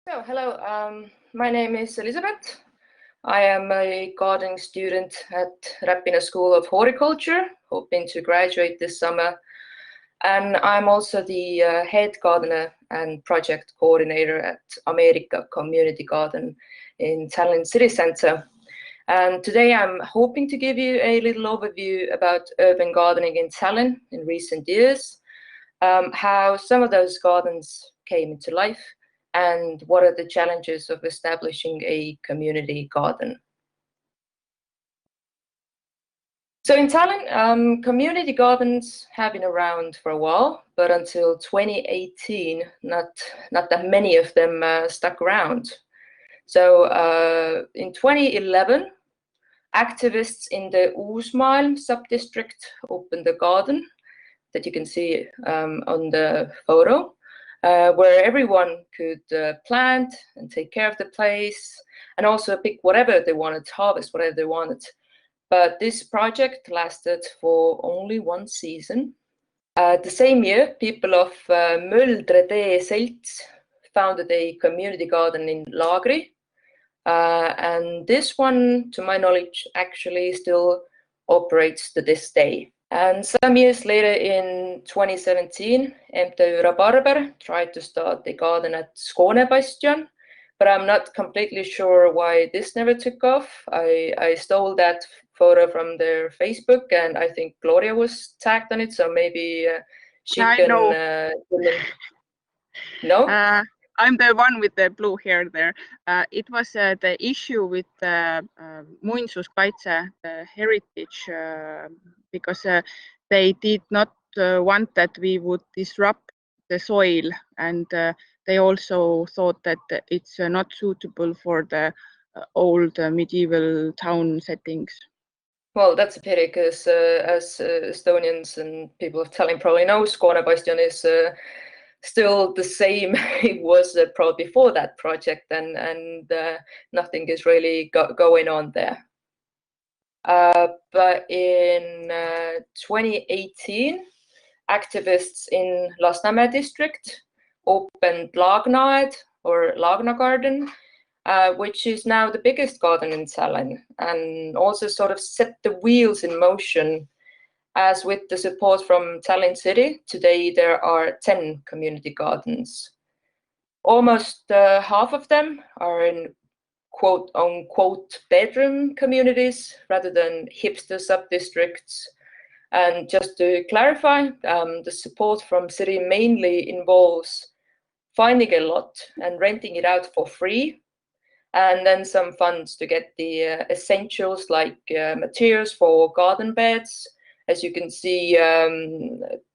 So, hello, my name is Elisabeth. I am a gardening student at Rapina School of Horticulture, hoping to graduate this summer. And I'm also the head gardener and project coordinator at Ameerika Community Garden in Tallinn city centre. And today I'm hoping to give you a little overview about urban gardening in Tallinn in recent years, how some of those gardens came into life, and what are the challenges of establishing a community garden. So in Tallinn, community gardens have been around for a while, but until 2018, not that many of them stuck around. So in 2011, activists in the Uusmaailm sub-district opened a garden that you can see on the photo, where everyone could plant and take care of the place and also pick whatever they wanted, harvest whatever they wanted. But this project lasted for only one season. The same year, people of Möldre tee Selts founded a community garden in Laagri. And this one, to my knowledge, actually still operates to this day. And some years later, in 2017, MTÜ Rabarber tried to start a garden at Skånebastion, but I'm not completely sure why this never took off. I stole that photo from their Facebook, and I think Gloria was tagged on it, so maybe she can... No? I'm the one with the blue hair there. It was the issue with muinsuskaitse, the heritage, because they did not want that we would disrupt the soil, and they also thought that it's not suitable for the old medieval town settings. Well, that's a pity, because as Estonians and people of Tallinn probably know, Skånebastion is still the same it was probably before that project, and nothing is really going on there. But in 2018, activists in Lasnamäe district opened Laagnaed or Laagna Garden, which is now the biggest garden in Tallinn, and also sort of set the wheels in motion. As with the support from Tallinn City, today there are 10 community gardens. Almost half of them are in quote-unquote bedroom communities rather than hipster sub-districts. And just to clarify, the support from city mainly involves finding a lot and renting it out for free, and then some funds to get the essentials like materials for garden beds. As you can see,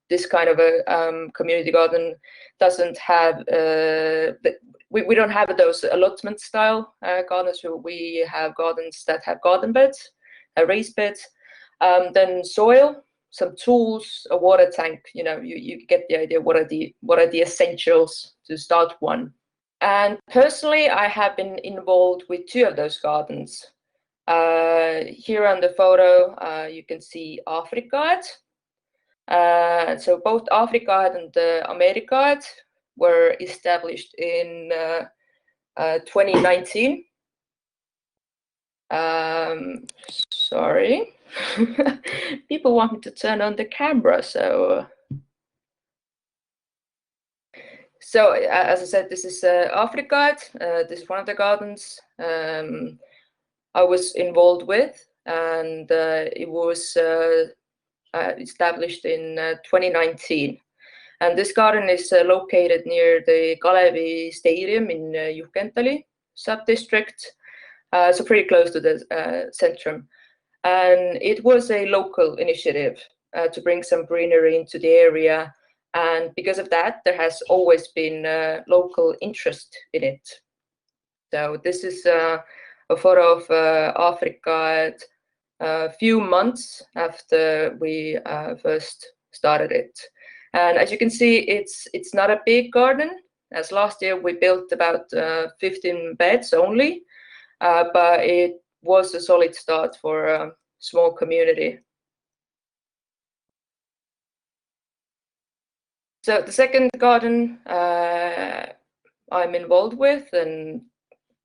this kind of a community garden doesn't have, we don't have those allotment style gardens. We have gardens that have garden beds, raised beds, then soil, some tools, a water tank. You know, you get the idea. What are the essentials to start one? And personally, I have been involved with 2 of those gardens. Here on the photo, you can see Afrikaed. So both Afrikaed and Ameerikaed were established in 2019. Sorry, people want me to turn on the camera, so as I said, this is Afrikaed. This is one of the gardens I was involved with, and it was established in 2019. And this garden is located near the Kalevi Stadium in Juhkentali sub-district, so pretty close to the centrum. And it was a local initiative to bring some greenery into the area. And because of that, there has always been local interest in it. So this is a photo of Afrika a few months after we first started it. And as you can see, it's not a big garden. As last year, we built about 15 beds only, but it was a solid start for a small community. So the second garden I'm involved with, and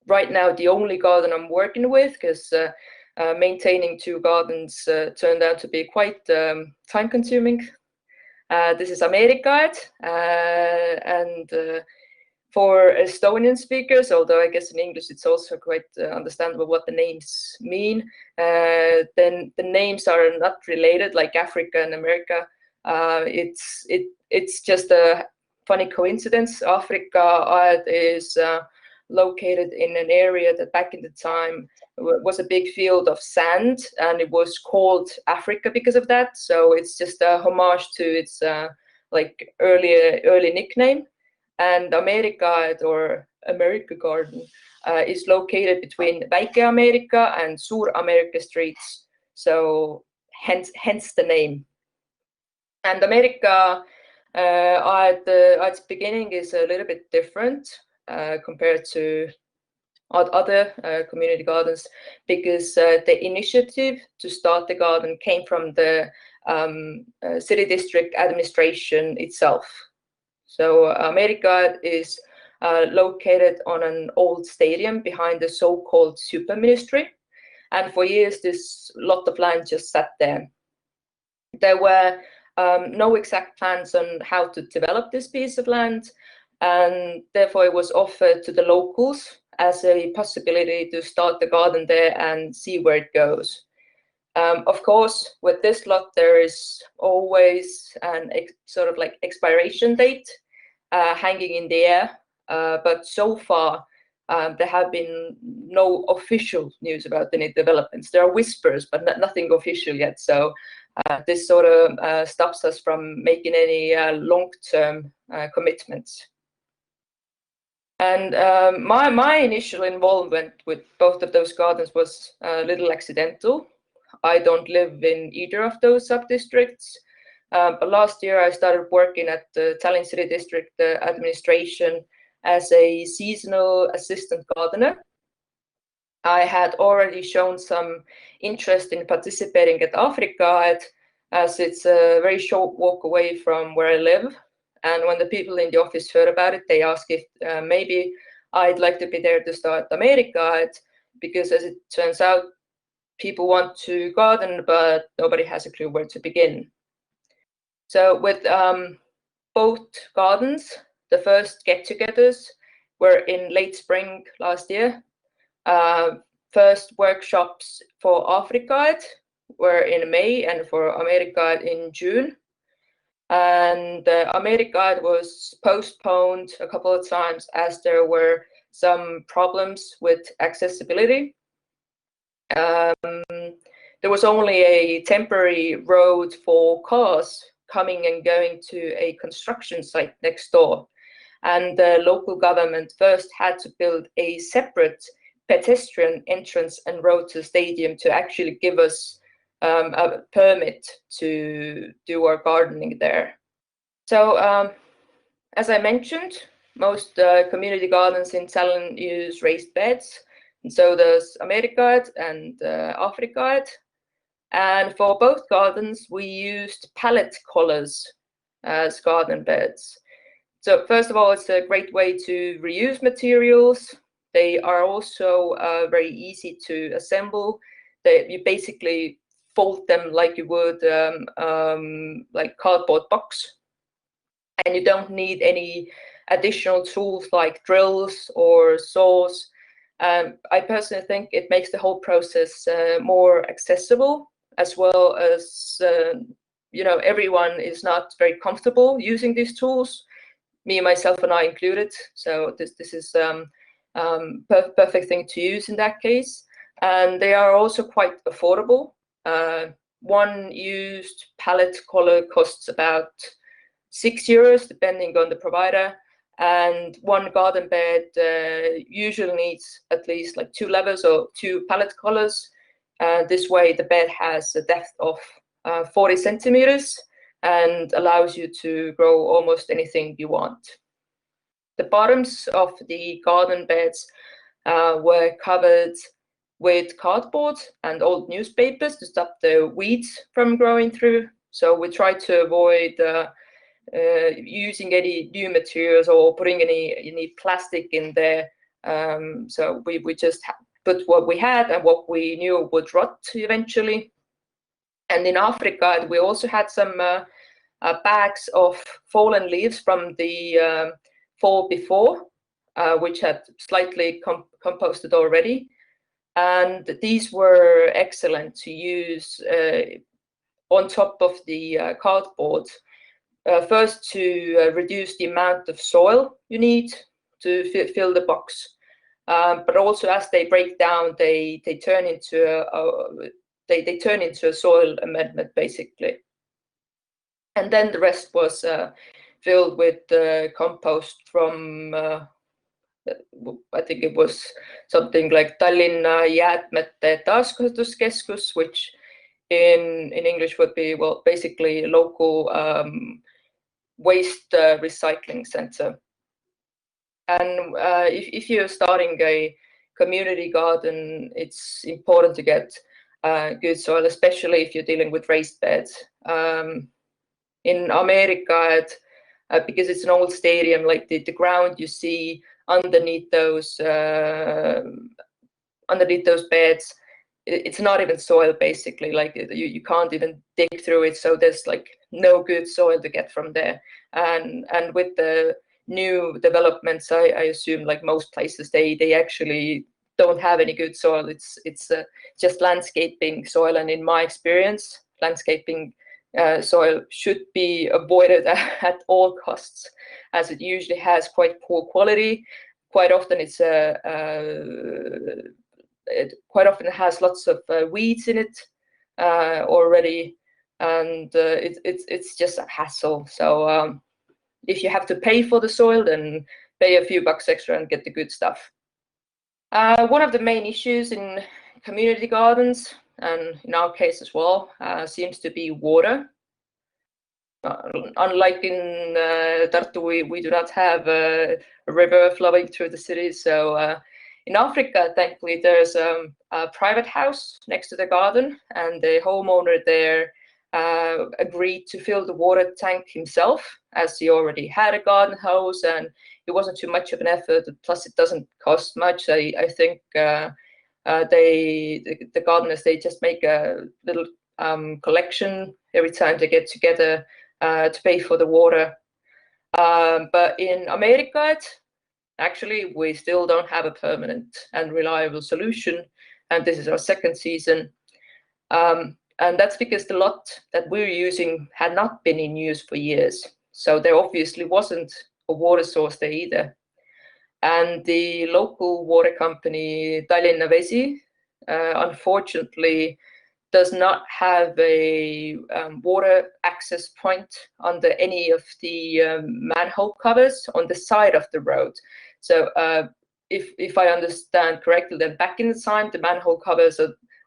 right now the only garden I'm working with, because maintaining 2 gardens turned out to be quite time-consuming. This is Ameerika, and for Estonian speakers, although I guess in English it's also quite understandable what the names mean, then the names are not related like Africa and America. It's just a funny coincidence. Afrika is located in an area that back in the time was a big field of sand, and it was called Africa because of that. So it's just a homage to its like early nickname. And Ameerika or Ameerika Garden is located between Väike Ameerika and Suur Ameerika streets. So hence the name. And Ameerika at its beginning is a little bit different compared to other community gardens, because the initiative to start the garden came from the city district administration itself. So Ameerika is located on an old stadium behind the so-called super ministry. And for years, this lot of land just sat there. There were no exact plans on how to develop this piece of land, and therefore it was offered to the locals as a possibility to start the garden there and see where it goes. Of course, with this lot, there is always an sort of like expiration date hanging in the air, but so far there have been no official news about any developments. There are whispers, but nothing official yet. So this sort of stops us from making any long-term commitments. And my initial involvement with both of those gardens was a little accidental. I don't live in either of those sub-districts, but last year I started working at the Tallinn City District administration as a seasonal assistant gardener. I had already shown some interest in participating at Afrika, as it's a very short walk away from where I live. And when the people in the office heard about it, they asked if maybe I'd like to be there to start Ameerika, because as it turns out, people want to garden, but nobody has a clue where to begin. So with both gardens, the first get-togethers were in late spring last year. First workshops for Afrika were in May and for Ameerika in June. And Ameerika was postponed a couple of times as there were some problems with accessibility. There was only a temporary road for cars coming and going to a construction site next door. And the local government first had to build a separate pedestrian entrance and road to the stadium to actually give us a permit to do our gardening there. So as I mentioned, most community gardens in Tallinn use raised beds, and so does Ameerika and Afrika. And for both gardens, we used pallet collars as garden beds. So first of all, it's a great way to reuse materials. They are also very easy to assemble. You basically fold them like you would like cardboard box. And you don't need any additional tools like drills or saws. I personally think it makes the whole process more accessible, as well as, everyone is not very comfortable using these tools, me, myself, and I included. So this is perfect thing to use in that case. And they are also quite affordable. One used pallet collar costs about €6, depending on the provider. And one garden bed usually needs at least like 2 levers or 2 pallet collars. This way, the bed has a depth of 40 centimeters and allows you to grow almost anything you want. The bottoms of the garden beds were covered with cardboard and old newspapers to stop the weeds from growing through. So we tried to avoid using any new materials or putting any plastic in there. So we just put what we had and what we knew would rot eventually. And in Africa, we also had some bags of fallen leaves from the fall before, which had slightly composted already. And these were excellent to use on top of the cardboard. First, to reduce the amount of soil you need to fill the box, but also as they break down, they turn into a soil amendment basically. And then the rest was filled with compost from I think it was something like Tallinn jäätmete taaskasutuskeskus, which in English would be, well, basically a local waste recycling center. And if you're starting a community garden, it's important to get good soil, especially if you're dealing with raised beds. In Ameerika, because it's an old stadium, like the ground you see underneath those beds, it's not even soil basically. Like you can't even dig through it, so there's like no good soil to get from there. And with the new developments, I assume like most places they actually don't have any good soil. It's just landscaping soil, and in my experience, landscaping soil should be avoided at all costs, as it usually has quite poor quality. Quite often it has lots of weeds in it already, and it's just a hassle. So if you have to pay for the soil, then pay a few bucks extra and get the good stuff. One of the main issues in community gardens, and in our case as well, seems to be water. Unlike in Tartu, we do not have a river flowing through the city. So in Africa, thankfully, there's a private house next to the garden, and the homeowner there agreed to fill the water tank himself, as he already had a garden hose, and it wasn't too much of an effort. Plus, it doesn't cost much. I think the gardeners, they just make a little collection every time they get together to pay for the water. But in Ameerika, actually, we still don't have a permanent and reliable solution, and this is our second season. And that's because the lot that we're using had not been in use for years. So there obviously wasn't a water source there either. And the local water company, Tallinn, unfortunately, does not have a water access point under any of the manhole covers on the side of the road. So if I understand correctly, then back in the time, the manhole covers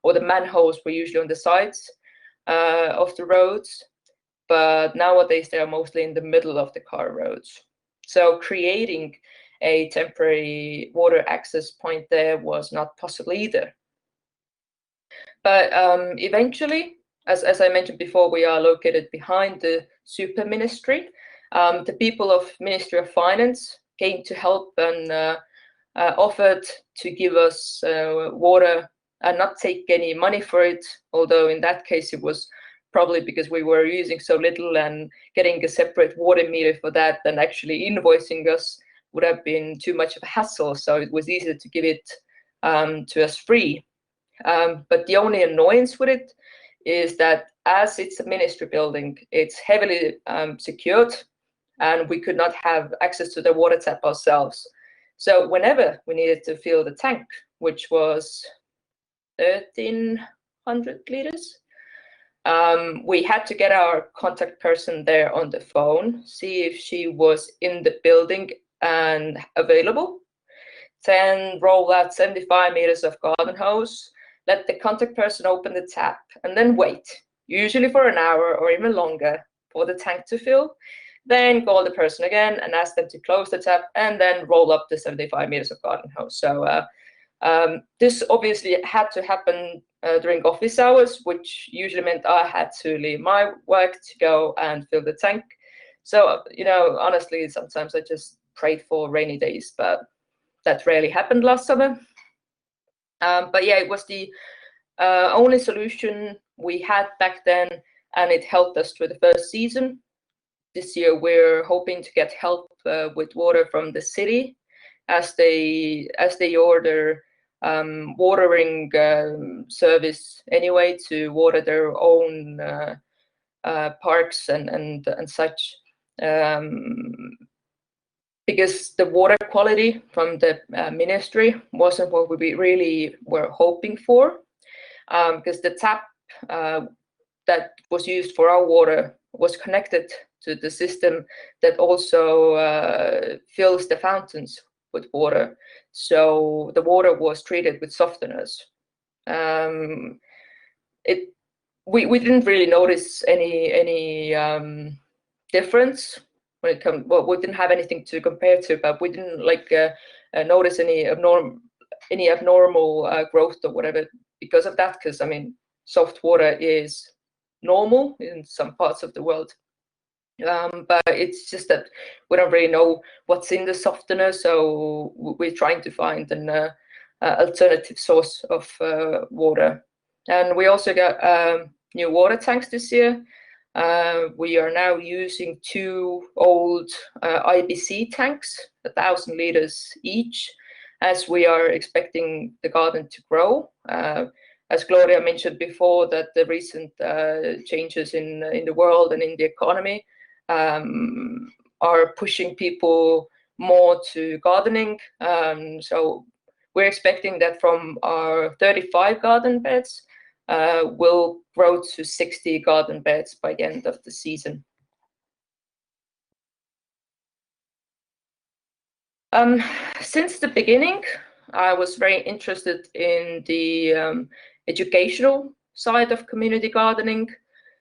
or the manholes were usually on the sides of the roads, but nowadays they are mostly in the middle of the car roads. So creating a temporary water access point there was not possible either. But eventually, as I mentioned before, we are located behind the super ministry. The people of Ministry of Finance came to help and offered to give us water and not take any money for it, although in that case it was probably because we were using so little, and getting a separate water meter for that and actually invoicing us would have been too much of a hassle. So it was easier to give it to us free. But the only annoyance with it is that as it's a ministry building, it's heavily secured, and we could not have access to the water tap ourselves. So whenever we needed to fill the tank, which was 1,300 liters, we had to get our contact person there on the phone, see if she was in the building and available, then roll out 75 meters of garden hose, let the contact person open the tap, and then wait, usually for an hour or even longer, for the tank to fill. Then call the person again and ask them to close the tap, and then roll up the 75 meters of garden hose. So this obviously had to happen during office hours, which usually meant I had to leave my work to go and fill the tank. So, honestly, sometimes I just prayed for rainy days, but that rarely happened last summer. But yeah, it was the only solution we had back then, and it helped us through the first season. This year, we're hoping to get help with water from the city, as they order watering service anyway to water their own parks and such. Because the water quality from the ministry wasn't what we really were hoping for, because the tap that was used for our water was connected to the system that also fills the fountains with water. So the water was treated with softeners. We didn't really notice any difference when it comes. Well, we didn't have anything to compare to, but we didn't notice any abnormal growth or whatever because of that. Because I mean, soft water is normal in some parts of the world, but it's just that we don't really know what's in the softener, so we're trying to find an alternative source of water. And we also got new water tanks this year. We are now using 2 old IBC tanks, 1,000 liters each, as we are expecting the garden to grow. As Gloria mentioned before, that the recent changes in the world and in the economy are pushing people more to gardening. So we're expecting that from our 35 garden beds, we'll grow to 60 garden beds by the end of the season. Since the beginning, I was very interested in the educational side of community gardening.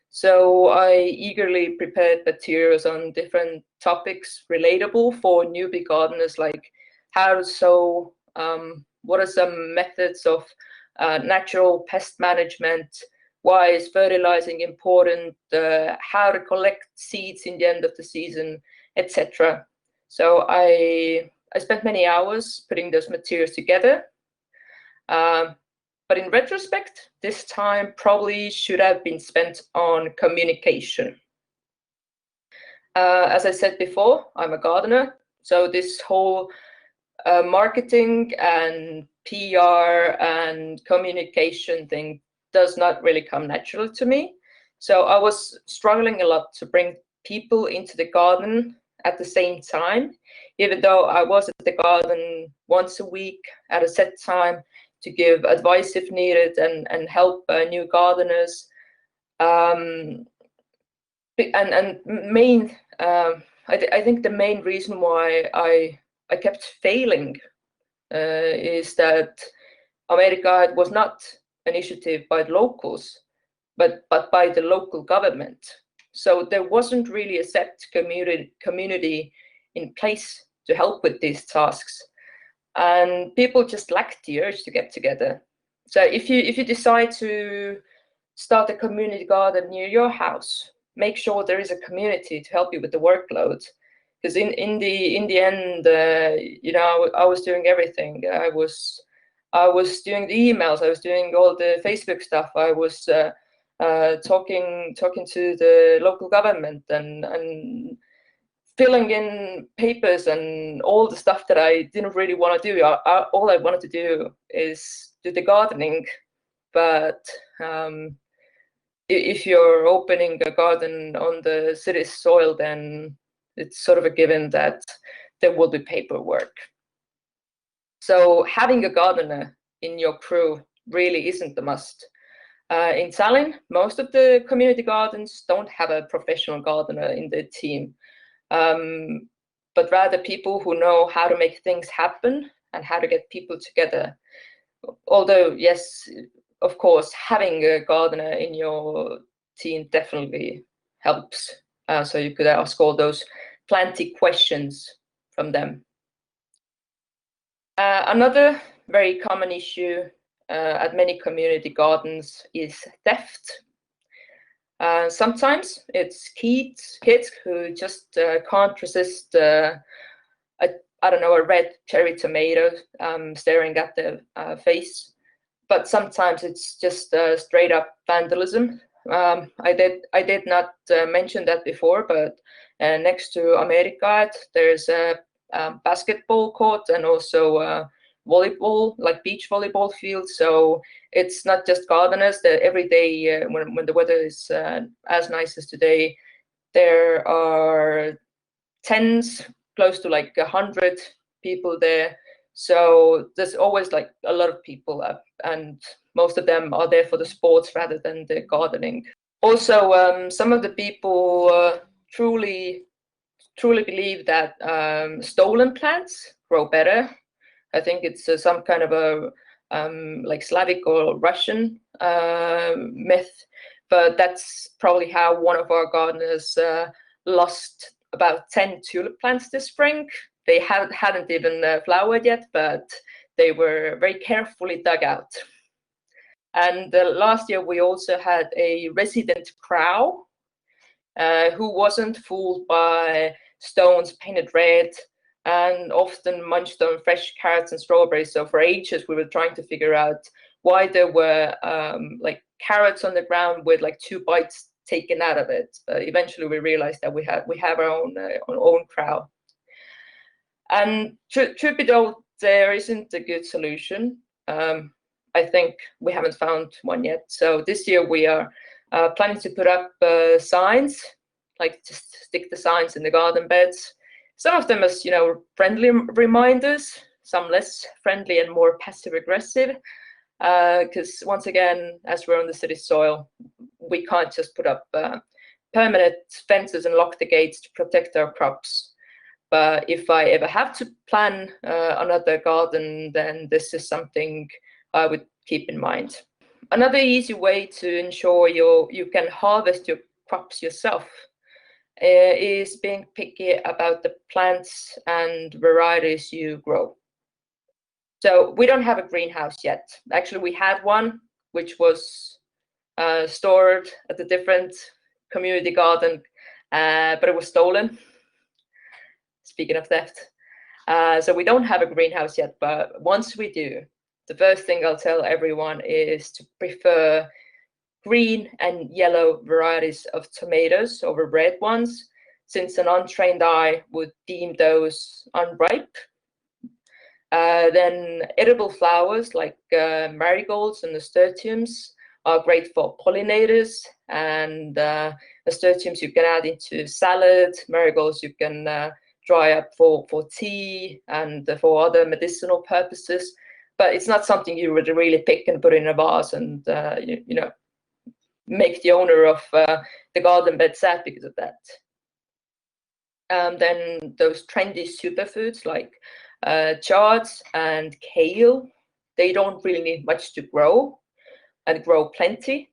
So I eagerly prepared materials on different topics relatable for newbie gardeners, like how to sow, what are some methods of natural pest management, why is fertilizing important, how to collect seeds in the end of the season, etc. So I spent many hours putting those materials together. But in retrospect, this time probably should have been spent on communication. As I said before, I'm a gardener, so this whole marketing and PR and communication thing does not really come natural to me. So I was struggling a lot to bring people into the garden at the same time, even though I was at the garden once a week at a set time to give advice if needed and help new gardeners. I think the main reason why I kept failing is that Ameerika was not an initiative by the locals, but by the local government. So there wasn't really a set community in place to help with these tasks. And people just lacked the urge to get together. So if you decide to start a community garden near your house, make sure there is a community to help you with the workload. Because in the end, I was doing everything. I was doing the emails. I was doing all the Facebook stuff. I was talking to the local government and filling in papers and all the stuff that I didn't really want to do. All I wanted to do is do the gardening. But if you're opening a garden on the city's soil, then it's sort of a given that there will be paperwork. So having a gardener in your crew really isn't a must. In Tallinn, most of the community gardens don't have a professional gardener in their team. But rather people who know how to make things happen and how to get people together. Although, yes, of course, having a gardener in your team definitely helps. So you could ask all those plenty questions from them. Another very common issue at many community gardens is theft. Sometimes it's kids who just can't resist I don't know, a red cherry tomato staring at their face. But sometimes it's just straight up vandalism. I did not mention that before, but next to Ameerika, there's a basketball court and also volleyball, like beach volleyball field. So it's not just gardeners. That every day when the weather is as nice as today, there are tens, close to like 100 people there. So there's always like a lot of people up, and most of them are there for the sports rather than the gardening. Also, some of the people truly believe that stolen plants grow better. I think it's some kind of a like Slavic or Russian myth, but that's probably how one of our gardeners lost about 10 tulip plants this spring. They hadn't even flowered yet, but they were very carefully dug out. And last year we also had a resident crow who wasn't fooled by stones painted red and often munched on fresh carrots and strawberries. So for ages we were trying to figure out why there were like carrots on the ground with like 2 bites taken out of it. Eventually we realized that we have our own crow. And truth be told, there isn't a good solution. I think we haven't found one yet. So this year we are planning to put up signs, like just stick the signs in the garden beds. Some of them as, friendly reminders, some less friendly and more passive aggressive. Because once again, as we're on the city soil, we can't just put up permanent fences and lock the gates to protect our crops. But if I ever have to plan another garden, then this is something I would keep in mind. Another easy way to ensure you can harvest your crops yourself is being picky about the plants and varieties you grow. So we don't have a greenhouse yet. Actually, we had one, which was stored at a different community garden, but it was stolen. Speaking of theft. So we don't have a greenhouse yet, but once we do, the first thing I'll tell everyone is to prefer green and yellow varieties of tomatoes over red ones, since an untrained eye would deem those unripe. Then edible flowers like marigolds and nasturtiums are great for pollinators, and nasturtiums you can add into salad, marigolds you can dry up for tea and for other medicinal purposes. But it's not something you would really pick and put in a vase and make the owner of the garden bed sad because of that. Then those trendy superfoods like chards and kale, they don't really need much to grow and grow plenty.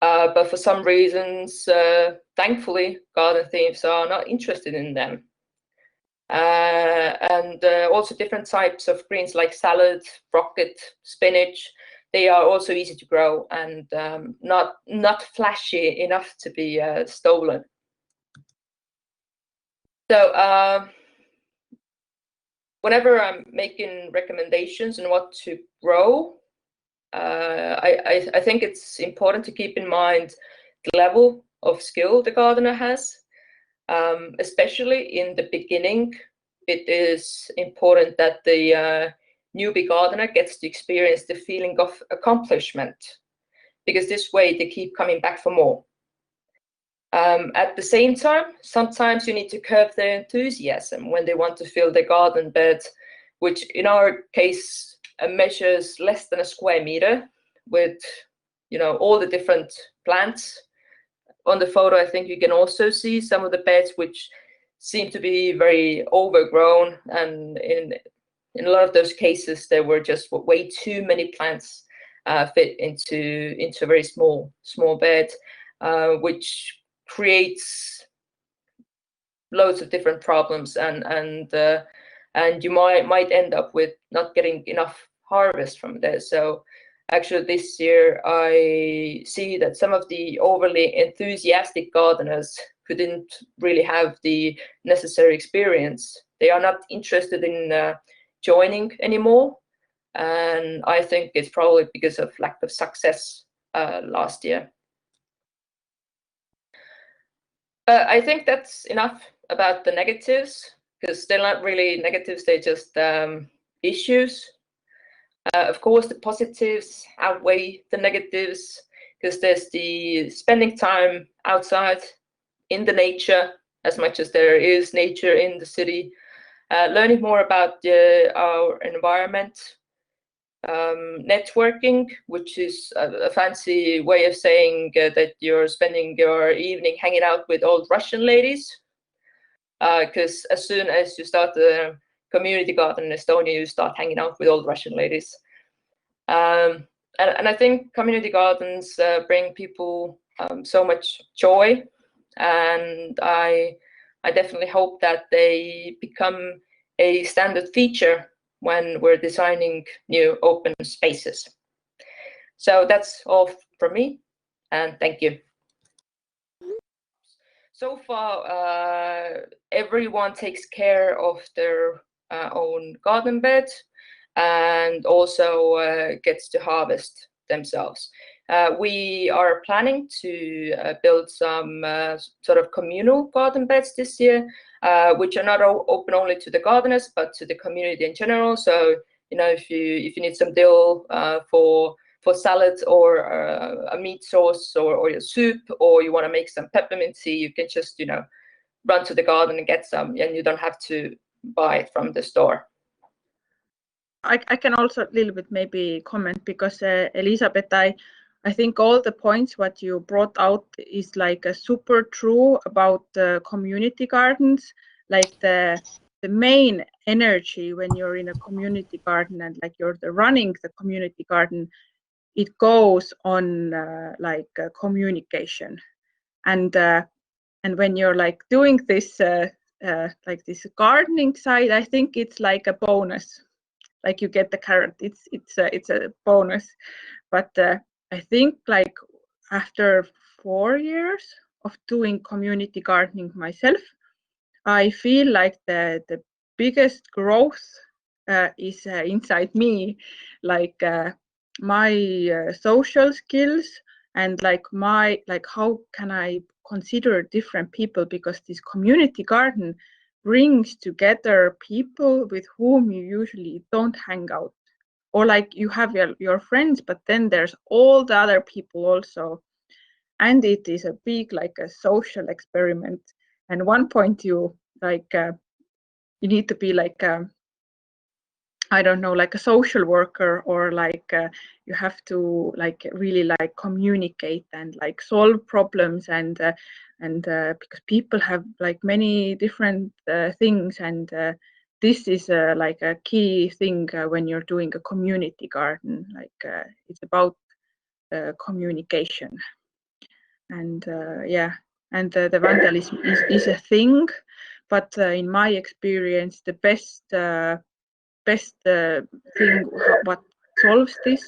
But for some reasons, thankfully, garden thieves are not interested in them. And also different types of greens like salad, rocket, spinach. They are also easy to grow and not flashy enough to be stolen. So whenever I'm making recommendations on what to grow, I think it's important to keep in mind the level of skill the gardener has. Especially in the beginning, it is important that the newbie gardener gets to experience the feeling of accomplishment, because this way they keep coming back for more. At the same time, sometimes you need to curb their enthusiasm when they want to fill their garden bed, which in our case measures less than a square meter with, all the different plants. On the photo, I think you can also see some of the beds which seem to be very overgrown, and in a lot of those cases, there were just way too many plants fit into a very small bed, which creates loads of different problems, and you might end up with not getting enough harvest from there. So actually this year I see that some of the overly enthusiastic gardeners who didn't really have the necessary experience, they are not interested in joining anymore. And I think it's probably because of lack of success last year. I think that's enough about the negatives, because they're not really negatives, they're just issues. Of course, the positives outweigh the negatives, because there's the spending time outside in the nature, as much as there is nature in the city, learning more about our environment, networking, which is a fancy way of saying that you're spending your evening hanging out with old Russian ladies. Because as soon as you start the community garden in Estonia, you start hanging out with old Russian ladies. And I think community gardens bring people so much joy, and I definitely hope that they become a standard feature when we're designing new open spaces. So that's all from me, and thank you. So far, everyone takes care of their own garden bed and also gets to harvest themselves. We are planning to build some sort of communal garden beds this year, which are not open only to the gardeners, but to the community in general. So, you know, if you need some dill for salad or a meat sauce or a soup, or you want to make some peppermint tea, you can just, you know, run to the garden and get some, and you don't have to buy it from the store. I can also a little bit maybe comment, because Elisabeth, I think all the points what you brought out is like a super true about the community gardens. Like the main energy when you're in a community garden and like you're running the community garden, it goes on like communication, and when you're like doing this like this gardening side, I think it's like a bonus. Like you get the carrot, it's a bonus. But I think like after 4 years of doing community gardening myself, I feel like the biggest growth is inside me, like my social skills, and like how can I consider different people, because this community garden brings together people with whom you usually don't hang out, or like you have your friends, but then there's all the other people also, and it is a big like a social experiment. And one point you like you need to be like I don't know, like a social worker, or like you have to like really like communicate and like solve problems, and because people have like many different things, and this is like a key thing when you're doing a community garden. Like it's about communication, and yeah, and the vandalism is a thing, but in my experience, the best thing what solves this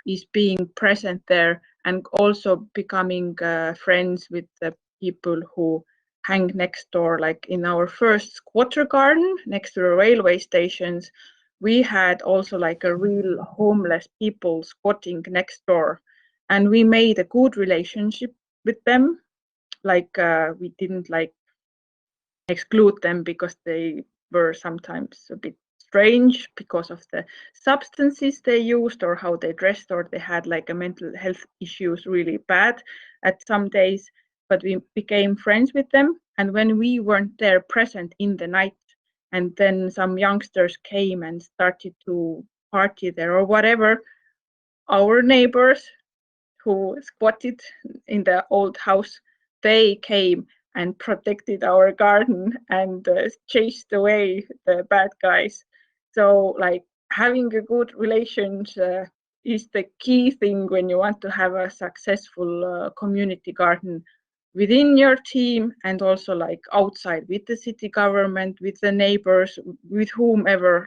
is being present there, and also becoming friends with the people who hang next door. Like in our first squatter garden next to the railway stations, we had also like a real homeless people squatting next door, and we made a good relationship with them. Like we didn't like exclude them because they were sometimes a bit strange because of the substances they used, or how they dressed, or they had like a mental health issues really bad at some days, but we became friends with them. And when we weren't there present in the night, and then some youngsters came and started to party there or whatever, our neighbors who squatted in the old house, they came and protected our garden and chased away the bad guys. So like having a good relations is the key thing when you want to have a successful community garden within your team, and also like outside with the city government, with the neighbors, with whomever.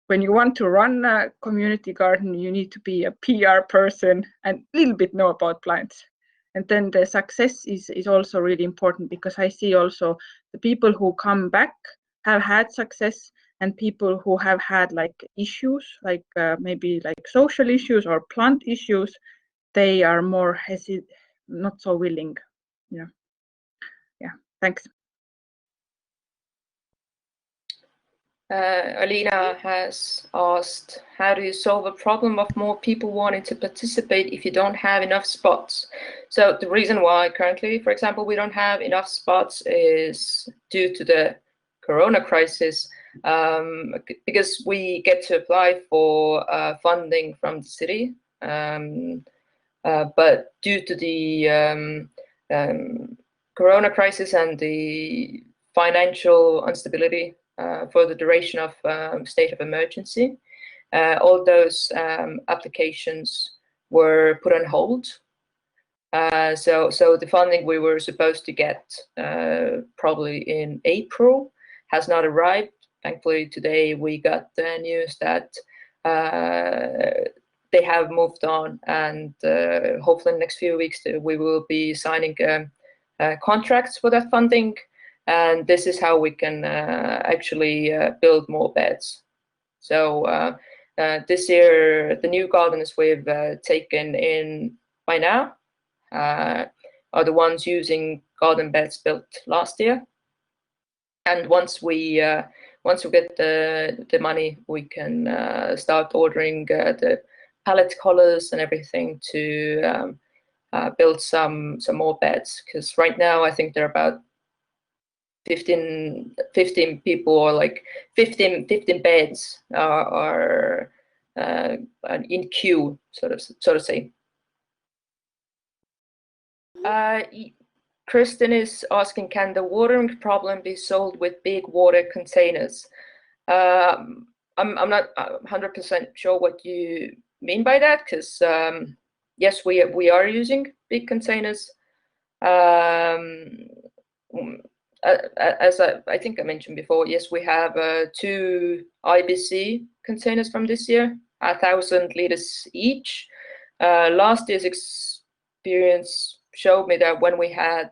when you want to run a community garden, you need to be a PR person and a little bit know about plants. And then the success is also really important, because I see also the people who come back have had success, and people who have had like issues, like maybe like social issues or plant issues, they are more hesitant, not so willing. Yeah. Thanks. Alina has asked, how do you solve a problem of more people wanting to participate if you don't have enough spots? So the reason why currently, for example, we don't have enough spots is due to the Corona crisis, because we get to apply for funding from the city, but due to the Corona crisis and the financial instability for the duration of state of emergency, all those applications were put on hold. So the funding we were supposed to get probably in April has not arrived. Thankfully, today we got the news that they have moved on, and hopefully in the next few weeks we will be signing contracts for that funding. And this is how we can actually build more beds. So this year, the new gardens we've taken in by now are the ones using garden beds built last year. And once we get the money, we can start ordering the pallet collars and everything to build some more beds. Because right now, I think there are about 15 people, or like 15 beds are in queue, so to say. Cristin is asking, can the watering problem be solved with big water containers? I'm not 100% sure what you mean by that, because yes, we are using big containers. As I think I mentioned before, yes, we have 2 IBC containers from this year, 1,000 liters each. Last year's experience showed me that when we had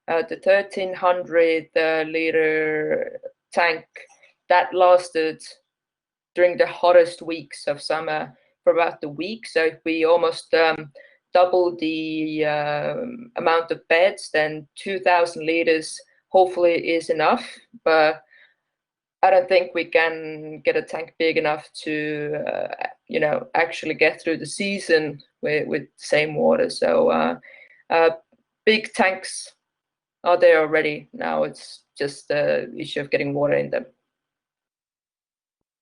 the 1,300 liter tank, that lasted during the hottest weeks of summer for about a week. So if we almost doubled the amount of beds, then 2,000 liters hopefully is enough, but I don't think we can get a tank big enough to, actually get through the season with the same water. So big tanks are there already. Now it's just the issue of getting water in them.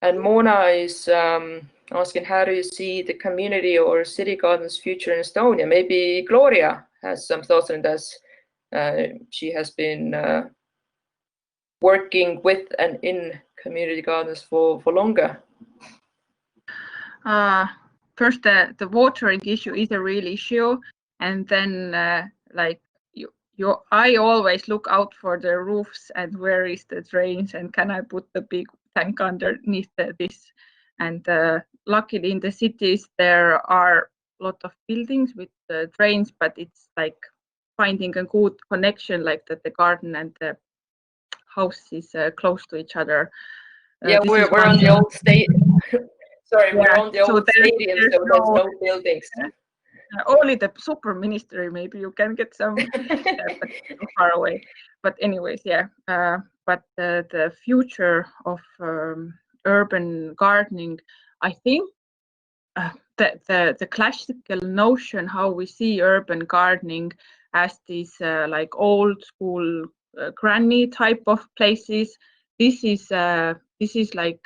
And Mona is asking, how do you see the community or city gardens future in Estonia? Maybe Gloria has some thoughts on this. She has been working with and in community gardens for longer. First, the watering issue is a real issue, and then I always look out for the roofs and where is the drains and can I put the big tank underneath this. And luckily in the cities there are a lot of buildings with drains, but it's like finding a good connection, like that the garden and the house is close to each other. Yeah, we're on the old stadium. Sorry, we're on the old stadium, so there's no buildings. Only the super ministry, maybe you can get some but far away. But anyways, yeah. But the future of urban gardening, I think the classical notion how we see urban gardening as these like old school granny type of places, this is like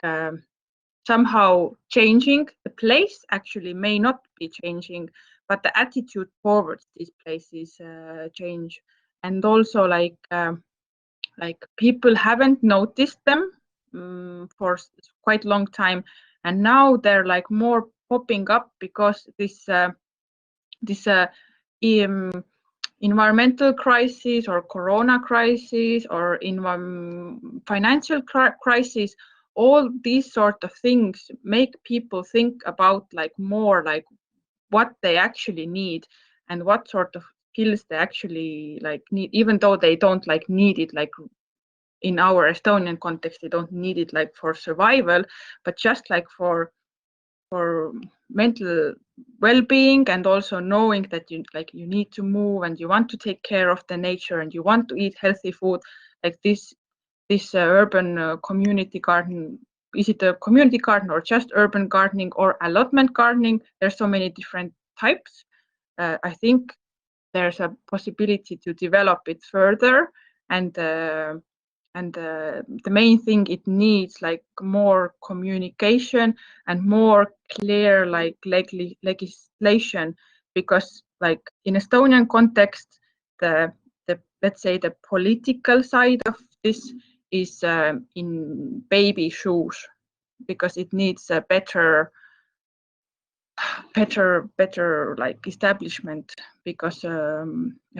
somehow changing. The place actually may not be changing, but the attitude towards these places change. And also like people haven't noticed them for quite a long time, and now they're like more popping up because this environmental crisis or corona crisis or financial crisis all these sort of things make people think about like more like what they actually need and what sort of skills they actually like need, even though they don't like need it like in our Estonian context, they don't need it like for survival, but just like for mental well-being, and also knowing that you need to move and you want to take care of the nature and you want to eat healthy food. Like this urban community garden, is it a community garden or just urban gardening or allotment gardening? There's so many different types. I think there's a possibility to develop it further, and the main thing, it needs like more communication and more clear like legislation, because like in Estonian context, the let's say the political side of this is in baby shoes, because it needs a better like establishment, because I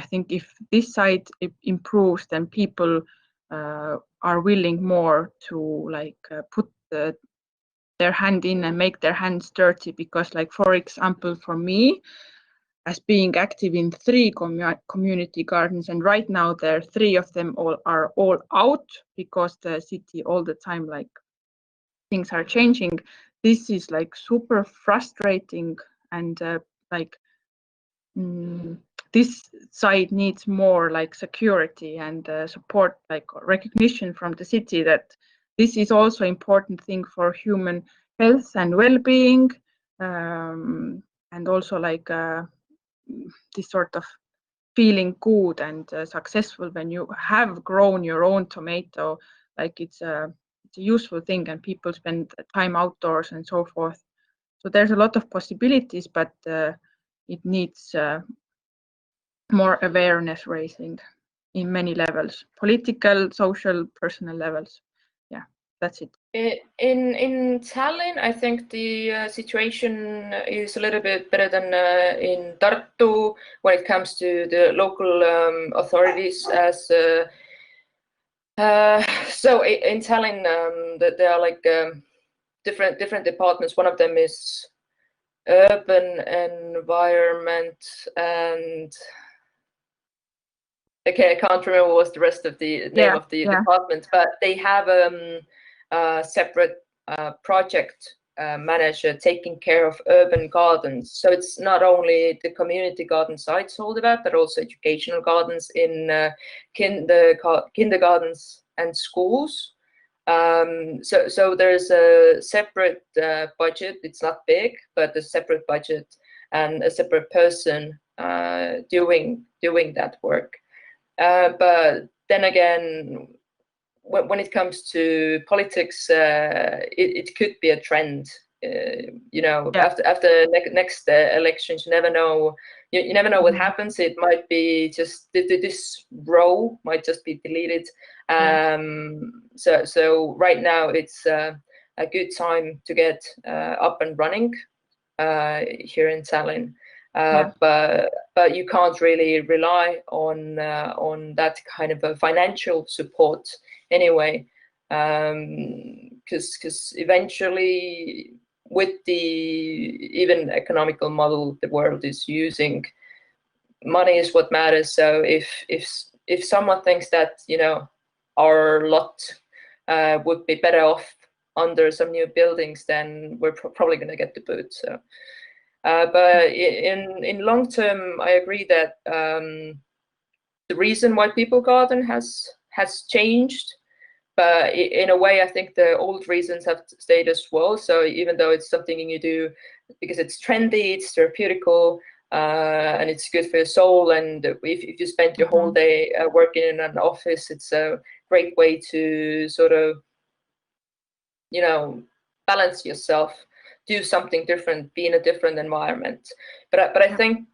think if this side improves, then people are willing more to like put their hand in and make their hands dirty. Because like, for example, for me, as being active in 3 community gardens, and right now there are 3 of them are all out because the city all the time like things are changing. This is like super frustrating, and this side needs more like security and support, like recognition from the city that this is also important thing for human health and well-being, and also like this sort of feeling good and successful when you have grown your own tomato. Like it's a useful thing, and people spend time outdoors and so forth. So there's a lot of possibilities, but it needs more awareness raising in many levels: political, social, personal levels. Yeah, that's it. In Tallinn, I think the situation is a little bit better than in Tartu when it comes to the local authorities. As so in Tallinn, there are like different departments. One of them is urban environment, and okay, I can't remember what's the rest of the name of the department, but they have a separate project manager taking care of urban gardens. So it's not only the community garden sites hold about, but also educational gardens in kindergartens and schools. So there's a separate budget. It's not big, but a separate budget and a separate person doing that work. But then again, when it comes to politics, it could be a trend. After next elections, you never know. You never know what happens. It might be just this row might just be deleted. So right now it's a good time to get up and running here in Tallinn. But you can't really rely on that kind of a financial support anyway, because eventually, with the even economical model the world is using, money is what matters. So if someone thinks that our lot would be better off under some new buildings, then we're probably going to get the boot. So. But in long term, I agree that the reason why people garden has changed, but in a way, I think the old reasons have stayed as well. So even though it's something you do because it's trendy, it's therapeutical, and it's good for your soul, and if you spend your whole day working in an office, it's a great way to sort of balance yourself. Do something different, be in a different environment. But I think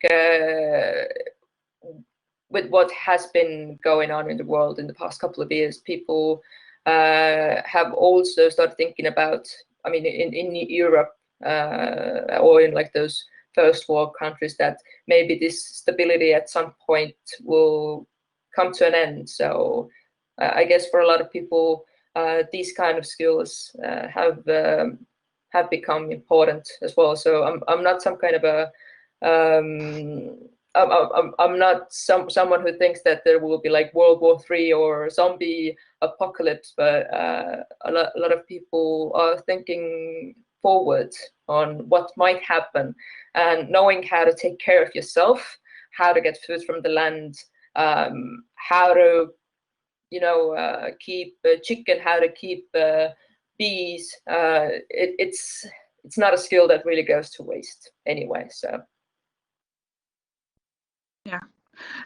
with what has been going on in the world in the past couple of years, people have also started thinking about, I mean, in Europe or in like those first world countries, that maybe this stability at some point will come to an end. So I guess for a lot of people, these kind of skills have become important as well. So I'm not some kind of a I'm not someone who thinks that there will be like World War III or zombie apocalypse, but a lot of people are thinking forward on what might happen and knowing how to take care of yourself, how to get food from the land, how to keep chicken, how to keep bees. It's not a skill that really goes to waste anyway. So. Yeah,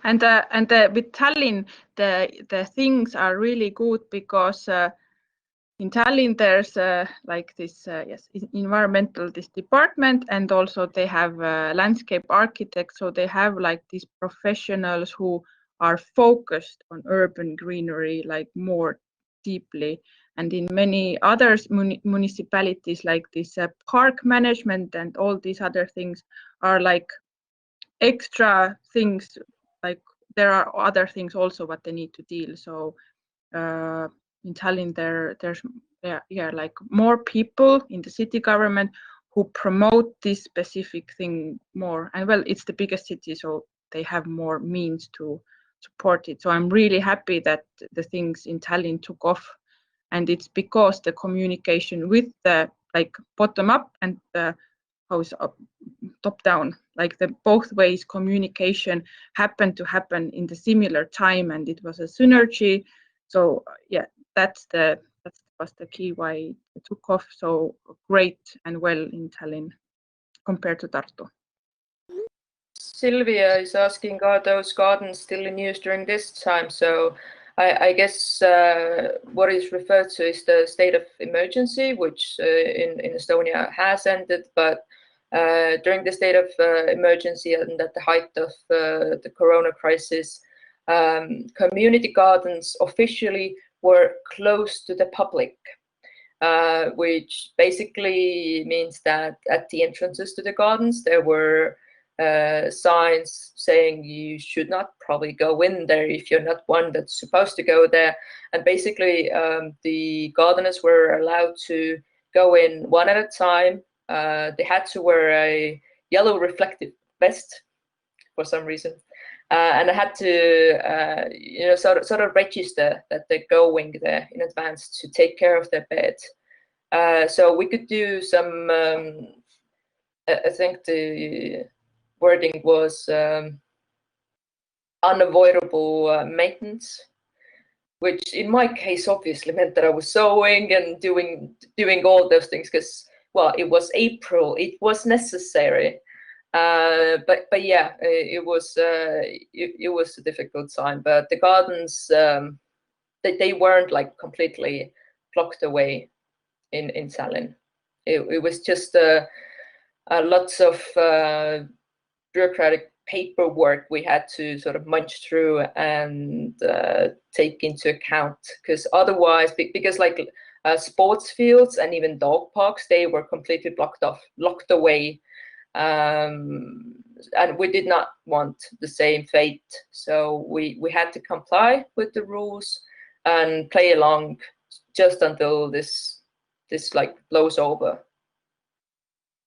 and with Tallinn, the things are really good because in Tallinn there's like this environmental department, and also they have landscape architects, so they have like these professionals who are focused on urban greenery like more deeply. And in many other municipalities like this park management and all these other things are like extra things, like there are other things also what they need to deal. So in Tallinn there's like more people in the city government who promote this specific thing more, and well, it's the biggest city, so they have more means to support it. So I'm really happy that the things in Tallinn took off, and it's because the communication with the like bottom up and the top down, like the both ways communication happened to happen in the similar time, and it was a synergy. So yeah, that was the key why it took off so great and well in Tallinn compared to Tartu. Silvia is asking, are those gardens still in use during this time? So I guess what is referred to is the state of emergency, which in Estonia has ended, but during the state of emergency and at the height of the corona crisis, community gardens officially were closed to the public, which basically means that at the entrances to the gardens, there were signs saying you should not probably go in there if you're not one that's supposed to go there. And basically, the gardeners were allowed to go in one at a time. They had to wear a yellow reflective vest for some reason. And I had to, sort of register that they're going there in advance to take care of their bed. So we could do some, I think the wording was unavoidable maintenance, which in my case obviously meant that I was sewing and doing all those things because, well, it was April, it was necessary. But yeah, it was a difficult time. But the gardens, they weren't like completely blocked away in Tallinn. It was just lots of bureaucratic paperwork we had to sort of munch through and take into account, because otherwise, because like sports fields and even dog parks, they were completely locked away. And we did not want the same fate, so we had to comply with the rules and play along just until this like blows over.